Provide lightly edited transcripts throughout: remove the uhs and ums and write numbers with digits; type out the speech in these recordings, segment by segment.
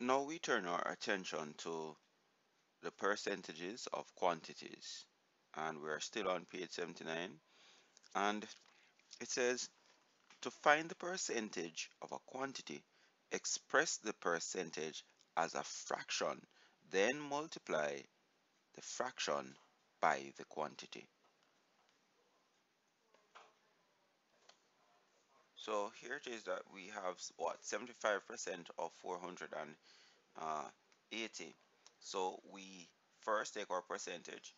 Now we turn our attention to the percentages of quantities, and we are still on page 79, and it says to find the percentage of a quantity, express the percentage as a fraction, then multiply the fraction by the quantity. So here it is that we have what 75% of 480. So we first take our percentage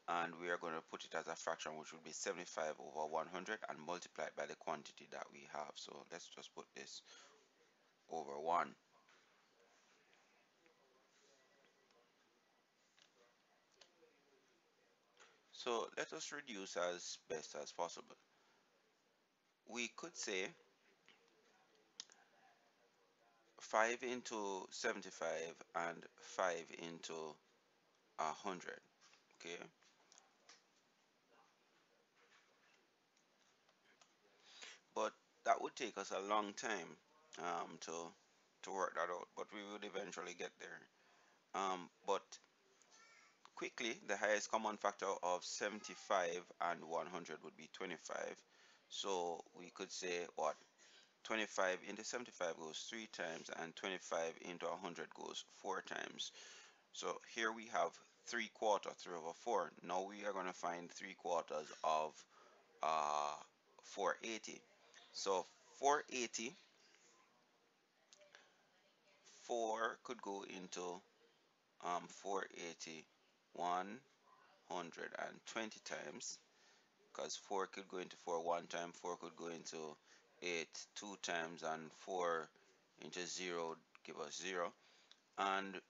and we are going to put it as a fraction, which will be 75 over 100, and multiply it by the quantity that we have. So let's just put this over 1. So let us reduce as best as possible. We could say 5 into 75 and 5 into 100. Okay, but that would take us a long time to work that out, but we would eventually get there. But quickly, the highest common factor of 75 and 100 would be 25. So we could say what 25 into 75 goes 3 times, and 25 into 100 goes 4 times. So here we have 3 quarters, 3 over 4. Now we are going to find 3 quarters of uh, 480. So 480, 4 could go into 480 120 times, because 4 could go into 4 one time, 4 could go into 8 two times, and 4 into 0 give us 0. And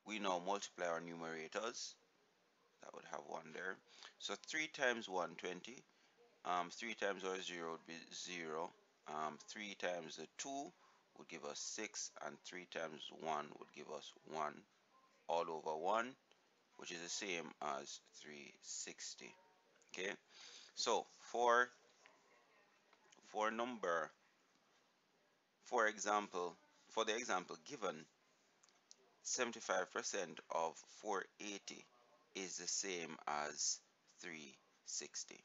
we now multiply our numerators. That would have 1 there. So 3 times 120. 3 times our 0 would be 0. 3 times the 2 would give us 6, and 3 times 1 would give us 1 all over 1, which is the same as 360. Okay, so for number, for example, for the example given, 75% of 480 is the same as 360.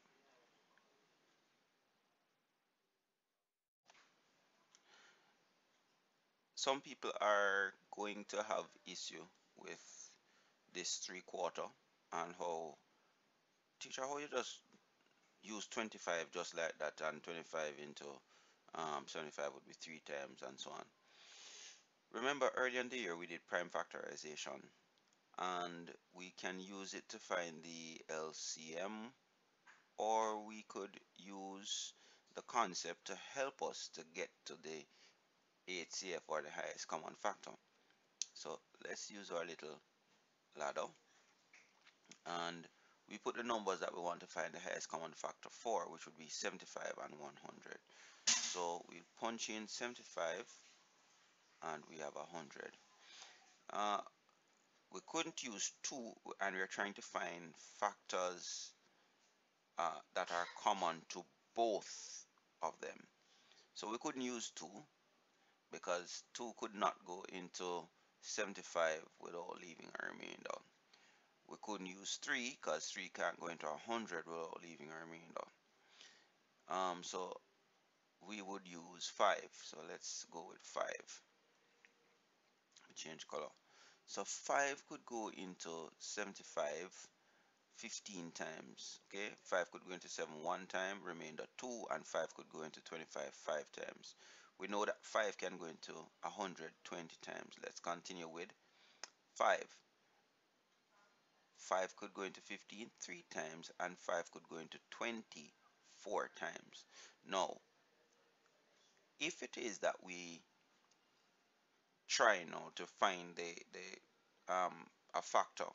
Some people are going to have issue with this 3 quarter, and how, teacher, how you just use 25 just like that, and 25 into 75 would be 3 times, and so on. Remember earlier in the year we did prime factorization, and we can use it to find the LCM, or we could use the concept to help us to get to the HCF, or the highest common factor. So let's use our little ladder, and we put the numbers that we want to find the highest common factor for, which would be 75 and 100. So we punch in 75 and we have 100. We couldn't use 2, and we're trying to find factors that are common to both of them. So we couldn't use 2 because 2 could not go into 75 without leaving a remainder. We couldn't use 3 because 3 can't go into 100 without leaving a remainder. So we would use 5. So let's go with 5. Change color. So 5 could go into 75 15 times. Okay, 5 could go into 7 one time, remainder 2, and 5 could go into 25 5 times. We know that 5 can go into 120 times. Let's continue with 5. 5 could go into 15 3 times, and 5 could go into 20 4 times. Now, if it is that we try now to find a factor,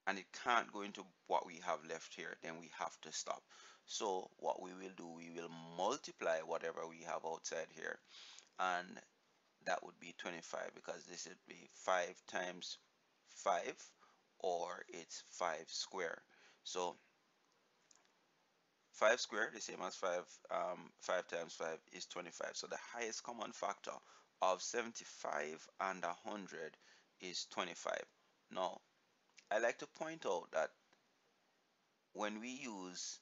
and it can't go into what we have left here, then we have to stop. So what we will do, we will multiply whatever we have outside here, and that would be 25, because this would be 5 times 5, or it's 5 square. So 5 squared, the same as 5, 5 times 5 is 25. So the highest common factor of 75 and 100 is 25. Now, I like to point out that when we use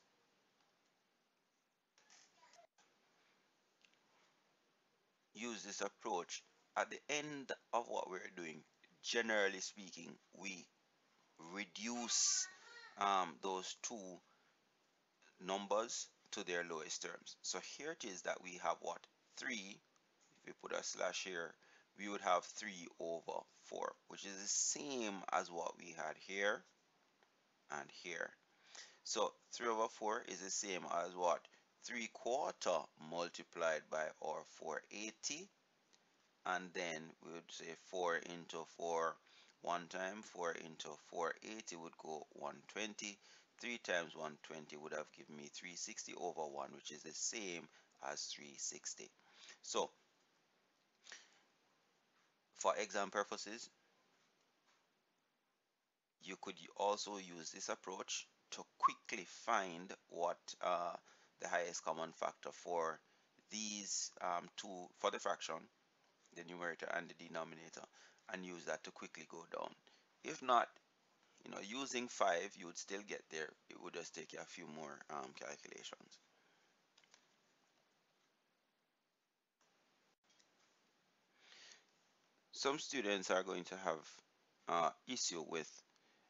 this approach, at the end of what we're doing, generally speaking, we reduce those two numbers to their lowest terms. So here it is that we have what? 3. If we put a slash here, we would have 3 over 4, which is the same as what we had here and here. So 3 over 4 is the same as what? 3/4 multiplied by our 480, and then we would say 4 into 4 one time, 4 into 480 would go 120. 3 times 120 would have given me 360 over 1, which is the same as 360. So for exam purposes, you could also use this approach to quickly find what the highest common factor for these two, for the fraction, the numerator and the denominator, and use that to quickly go down. If not, using 5, you would still get there. It would just take you a few more calculations. Some students are going to have issue with,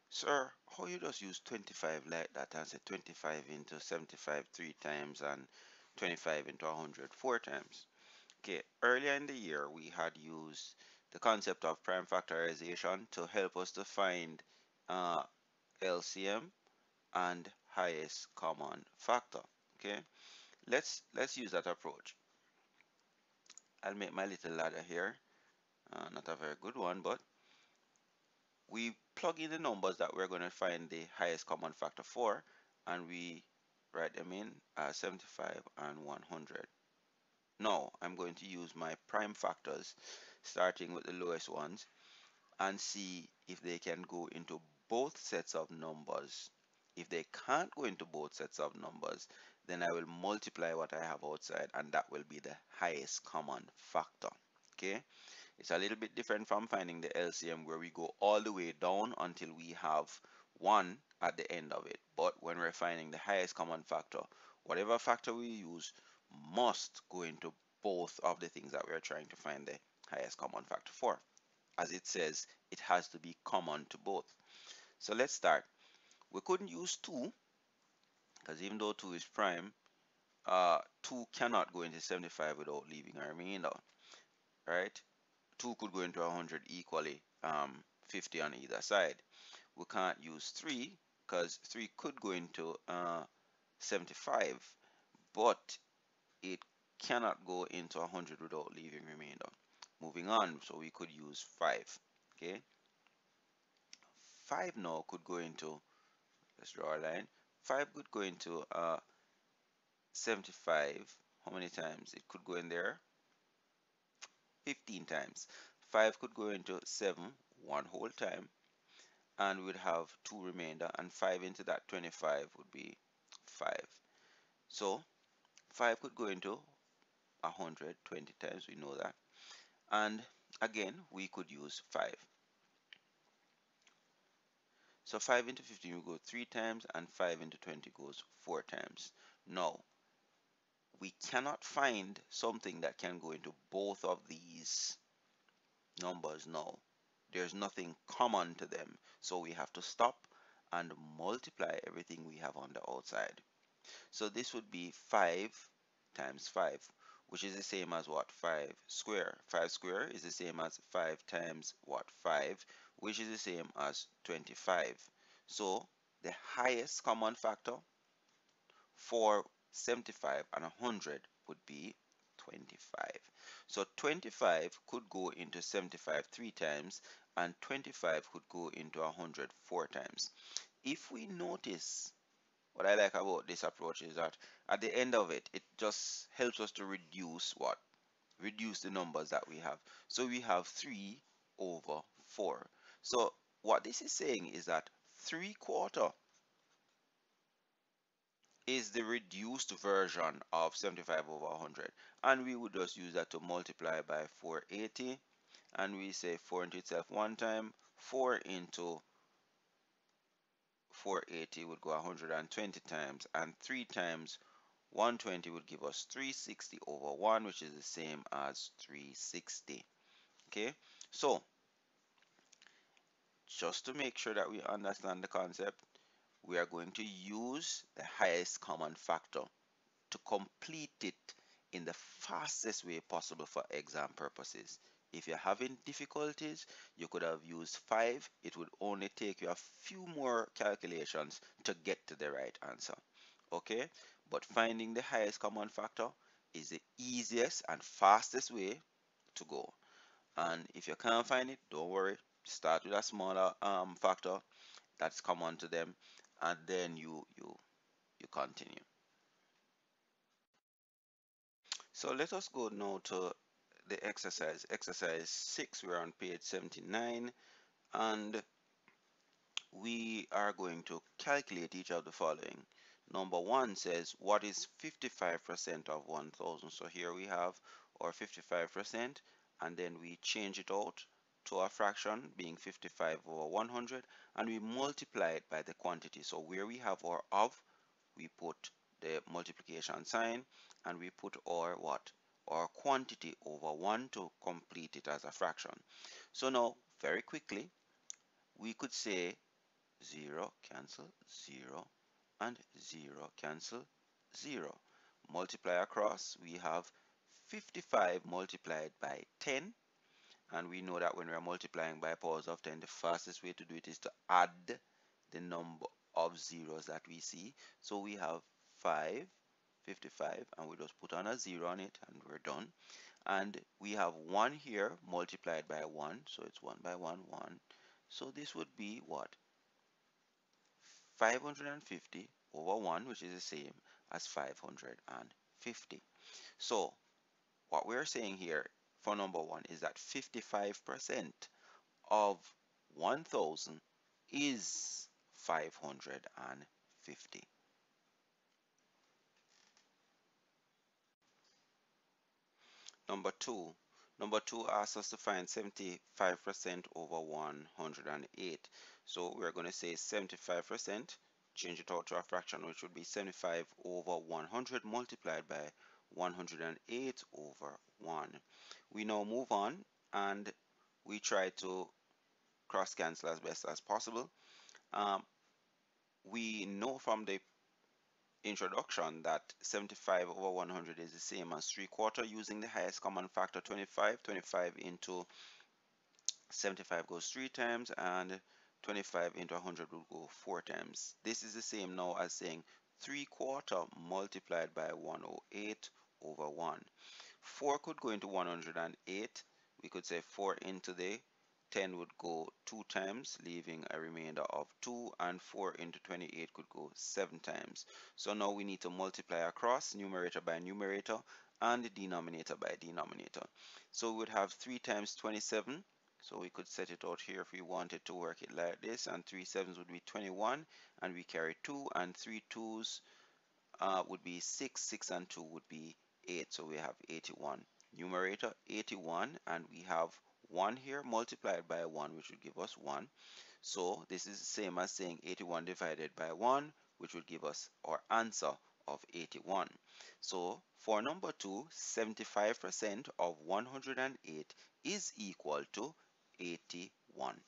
sir, how you just use 25 like that and say 25 into 75 3 times and 25 into 100 4 times. Okay, earlier in the year we had used the concept of prime factorization to help us to find uh, LCM and highest common factor. Okay, let's use that approach. I'll make my little ladder here, not a very good one, but we plug in the numbers that we're going to find the highest common factor for, and we write them in 75 and 100. Now I'm going to use my prime factors, starting with the lowest ones, and see if they can go into both sets of numbers. If they can't go into both sets of numbers, then I will multiply what I have outside, and that will be the highest common factor. Okay, it's a little bit different from finding the LCM, where we go all the way down until we have 1 at the end of it. But when we're finding the highest common factor, whatever factor we use must go into both of the things that we're trying to find the highest common factor for. As it says, it has to be common to both. So let's start. We couldn't use 2, because even though 2 is prime, 2 cannot go into 75 without leaving a remainder, right? 2 could go into 100 equally, 50 on either side. We can't use 3, because 3 could go into 75, but it cannot go into 100 without leaving remainder. Moving on, so we could use 5. Okay, 5 now could go into, let's draw a line. 5 could go into 75. How many times? It could go in there 15 times. 5 could go into 7 one whole time, and we'd have 2 remainder, and 5 into that 25 would be 5. So 5 could go into 120 times, we know that. And again, we could use 5. So 5 into 15 will go 3 times, and 5 into 20 goes 4 times. Now, we cannot find something that can go into both of these numbers now. There's nothing common to them. So we have to stop and multiply everything we have on the outside. So this would be 5 times 5, which is the same as what? 5 square. 5 square is the same as 5 times what? 5, which is the same as 25. So the highest common factor for 75 and 100 would be 25. So 25 could go into 75 3 times, and 25 could go into 100 4 times. If we notice, what I like about this approach is that at the end of it, it just helps us to reduce what? Reduce the numbers that we have. So we have 3 over 4. So what this is saying is that 3/4 is the reduced version of 75 over 100, and we would just use that to multiply by 480, and we say 4 into itself one time, 4 into 480 would go 120 times, and 3 times 120 would give us 360 over 1, which is the same as 360. Okay, so just to make sure that we understand the concept, we are going to use the highest common factor to complete it in the fastest way possible for exam purposes. If you're having difficulties, you could have used 5. It would only take you a few more calculations to get to the right answer. Okay? But finding the highest common factor is the easiest and fastest way to go. And if you can't find it, don't worry. Start with a smaller factor that's common to them, and then you continue. So let us go now to the exercise. Exercise 6, we're on page 79, and we are going to calculate each of the following. Number 1 says, what is 55% of 1000? So here we have our 55%, and then we change it out to a fraction, being 55 over 100, and we multiply it by the quantity. So where we have our of, we put the multiplication sign, and we put our what? Our quantity over 1 to complete it as a fraction. So now, very quickly, we could say 0 cancel 0 and 0 cancel 0. Multiply across, we have 55 multiplied by 10, and we know that when we are multiplying by powers of 10, the fastest way to do it is to add the number of zeros that we see. So we have 5, 55, and we just put on a 0 on it, and we're done. And we have 1 here multiplied by 1, so it's 1 by 1, 1. So this would be what? 550 over 1, which is the same as 550. So what we're saying here for number 1 is that 55% of 1000 is 550. Number 2. Number 2 asks us to find 75% over 108. So we're going to say 75%, change it out to a fraction, which would be 75 over 100 multiplied by 108 over 1. We now move on, and we try to cross cancel as best as possible. We know from the introduction that 75 over 100 is the same as 3/4 using the highest common factor 25. 25 into 75 goes 3 times, and 25 into 100 will go 4 times. This is the same now as saying 3/4 multiplied by 108 over 1. 4 could go into 108. We could say 4 into the 10 would go 2 times, leaving a remainder of 2, and 4 into 28 could go 7 times. So now we need to multiply across, numerator by numerator, and the denominator by denominator. So we would have 3 times 27. So we could set it out here if we wanted to work it like this, and 3 sevens would be 21, and we carry 2, and 3 twos would be 6, 6 and 2 would be 8, so we have 81. Numerator 81, and we have 1 here multiplied by 1, which would give us 1. So this is the same as saying 81 divided by 1, which would give us our answer of 81. So for number 2, 75% of 108 is equal to 81.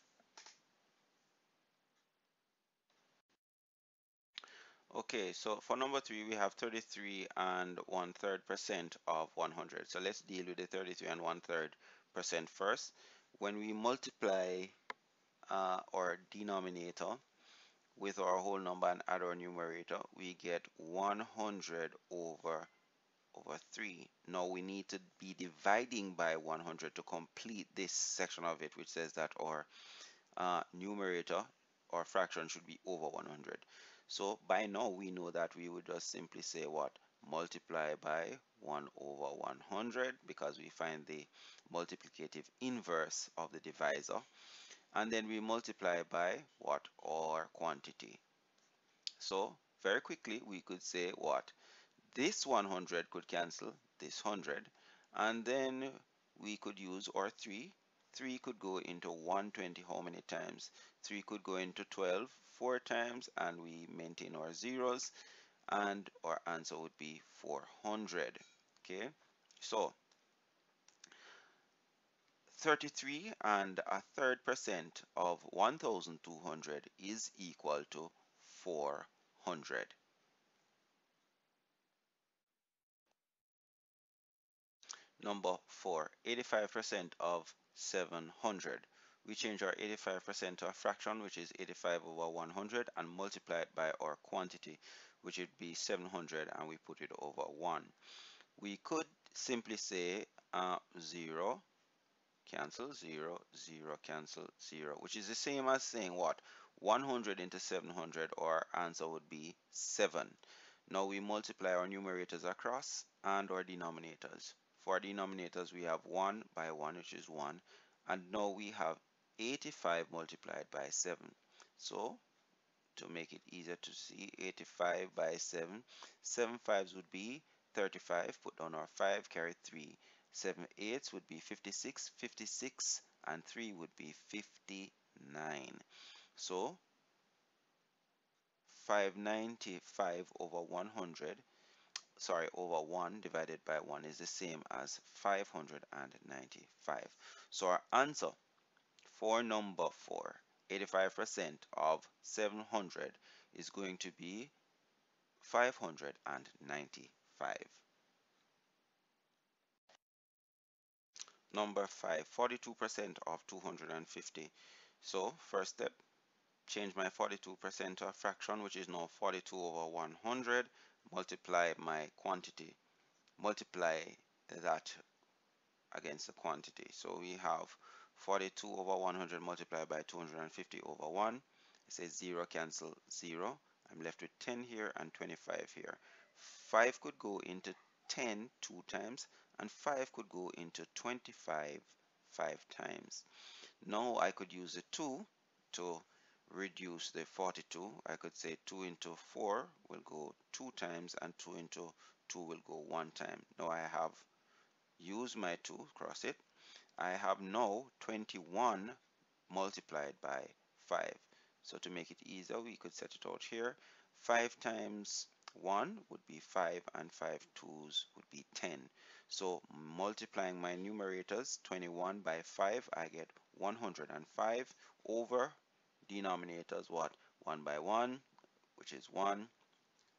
Okay, so for number 3, we have 33 and 1/3% of 100. So let's deal with the 33 and 1/3% first. When we multiply our denominator with our whole number and add our numerator, we get 100 over 3. Now we need to be dividing by 100 to complete this section of it, which says that our numerator or fraction should be over 100. So by now we know that we would just simply say what? Multiply by 1 over 100, because we find the multiplicative inverse of the divisor. And then we multiply by what? Our quantity. So very quickly, we could say what? This 100 could cancel this 100, and then we could use our 3. 3 could go into 120 how many times? 3 could go into 12 4 times, and we maintain our zeros, and our answer would be 400. Okay, so 33 and a third percent of 1200 is equal to 400. Number 4, 85% of 700. We change our 85% to a fraction, which is 85 over 100, and multiply it by our quantity, which would be 700, and we put it over 1. We could simply say 0 cancel 0, 0 cancel 0, which is the same as saying what? 100 into 700, our answer would be 7. Now we multiply our numerators across and our denominators. For denominators, we have 1 by 1, which is 1, and now we have 85 multiplied by 7. So to make it easier to see, 85 by 7, 7 fives would be 35, put down our 5, carry 3, 7 eighths would be 56, 56 and 3 would be 59. So 595 over 100, sorry, over 1 divided by 1 is the same as 595. So our answer for number 4, 85% of 700 is going to be 595. Number 5, 42% of 250. So first step, change my 42% to a fraction, which is now 42 over 100. Multiply my quantity. Multiply that against the quantity. So we have 42 over 100 multiplied by 250 over 1. It says 0 cancel 0. I'm left with 10 here and 25 here. 5 could go into 10 2 times, and 5 could go into 25 5 times. Now I could use the 2 to reduce the 42. I could say 2 into 4 will go 2 times, and 2 into 2 will go 1 time. Now I have used my 2, cross it. I have now 21 multiplied by 5. So to make it easier, we could set it out here. 5 times 1 would be 5, and 5 twos would be 10. So multiplying my numerators, 21 by 5, I get 105 over denominators, what? 1 by 1, which is 1,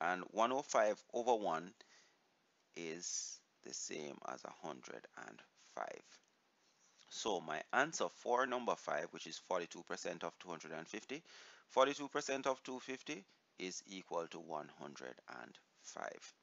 and 105 over 1 is the same as 105. So my answer for number 5, which is 42% of 250, 42% of 250 is equal to 105.